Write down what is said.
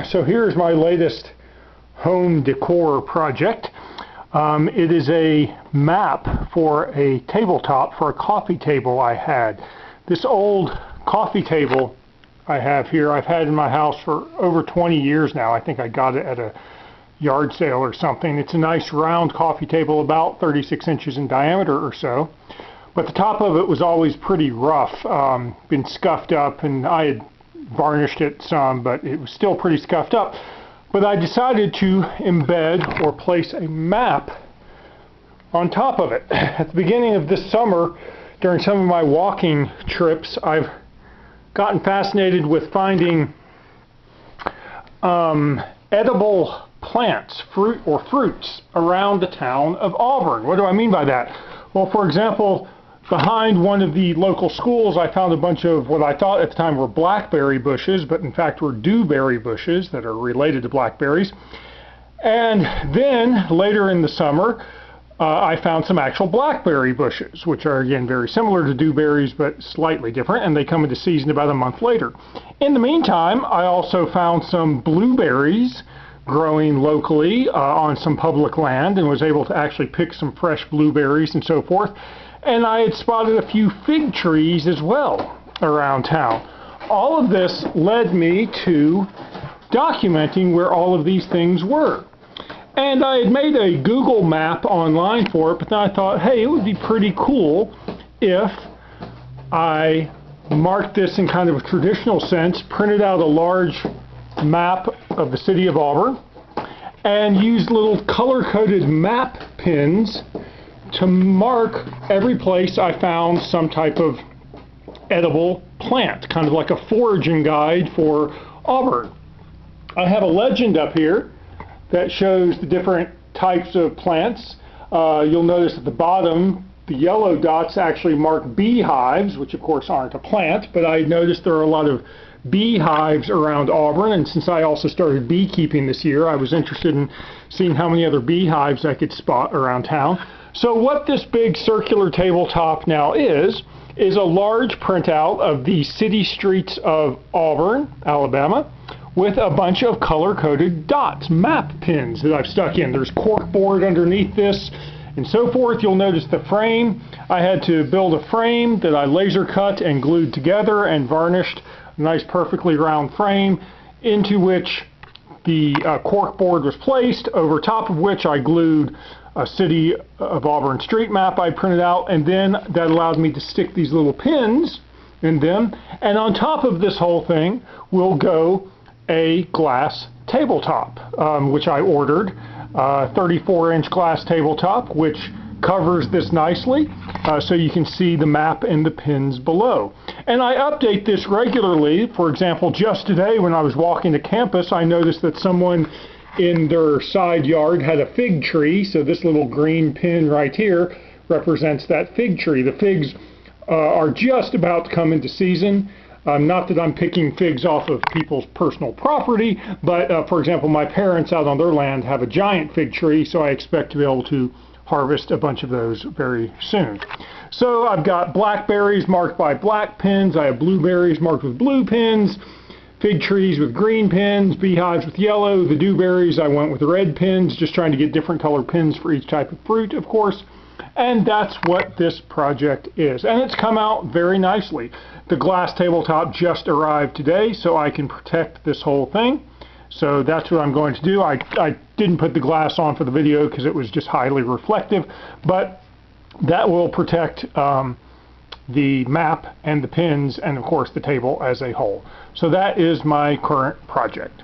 So here's my latest home decor project. It is a map for a tabletop for a coffee table I had. This old coffee table I have here, I've had in my house for over 20 years now. I think I got it at a yard sale or something. It's a nice round coffee table, about 36 inches in diameter or so. But the top of it was always pretty rough, been scuffed up, and I had varnished it some, but it was still pretty scuffed up. But I decided to embed or place a map on top of it. At the beginning of this summer, during some of my walking trips, I've gotten fascinated with finding edible plants, fruits around the town of Auburn. What do I mean by that? Well, for example, behind one of the local schools, I found a bunch of what I thought at the time were blackberry bushes, but in fact were dewberry bushes that are related to blackberries. And then later in the summer, I found some actual blackberry bushes, which are again very similar to dewberries but slightly different, and they come into season about a month later. In the meantime, I also found some blueberries growing locally on some public land, and was able to actually pick some fresh blueberries and so forth. And I had spotted a few fig trees as well around town. All of this led me to documenting where all of these things were. And I had made a Google map online for it, but then I thought, hey, it would be pretty cool if I marked this in kind of a traditional sense, printed out a large map of the city of Auburn, and used little color-coded map pins to mark every place I found some type of edible plant, kind of like a foraging guide for Auburn. I have a legend up here that shows the different types of plants. You'll notice at the bottom, the yellow dots actually mark beehives, which of course aren't a plant, but I noticed there are a lot of beehives around Auburn, and since I also started beekeeping this year, I was interested in seeing how many other beehives I could spot around town. So what this big circular tabletop now is a large printout of the city streets of Auburn, Alabama, with a bunch of color-coded dots, map pins that I've stuck in. There's corkboard underneath this and so forth. You'll notice the frame. I had to build a frame that I laser cut and glued together and varnished, a nice perfectly round frame into which the corkboard was placed, over top of which I glued a City of Auburn street map I printed out, and then that allowed me to stick these little pins in them. And on top of this whole thing will go a glass tabletop, which I ordered, 34-inch glass tabletop, which covers this nicely, so you can see the map and the pins below. And I update this regularly. For example, just today when I was walking to campus, I noticed that someone in their side yard had a fig tree, so this little green pin right here represents that fig tree. The figs are just about to come into season. Not that I'm picking figs off of people's personal property, but for example, my parents out on their land have a giant fig tree, so I expect to be able to harvest a bunch of those very soon. So I've got blackberries marked by black pins, I have blueberries marked with blue pins, fig trees with green pins, beehives with yellow, the dewberries I went with red pins, just trying to get different color pins for each type of fruit, of course. And that's what this project is. And it's come out very nicely. The glass tabletop just arrived today, so I can protect this whole thing. So that's what I'm going to do. I didn't put the glass on for the video because it was just highly reflective, but that will protect the map and the pins and of course the table as a whole. So that is my current project.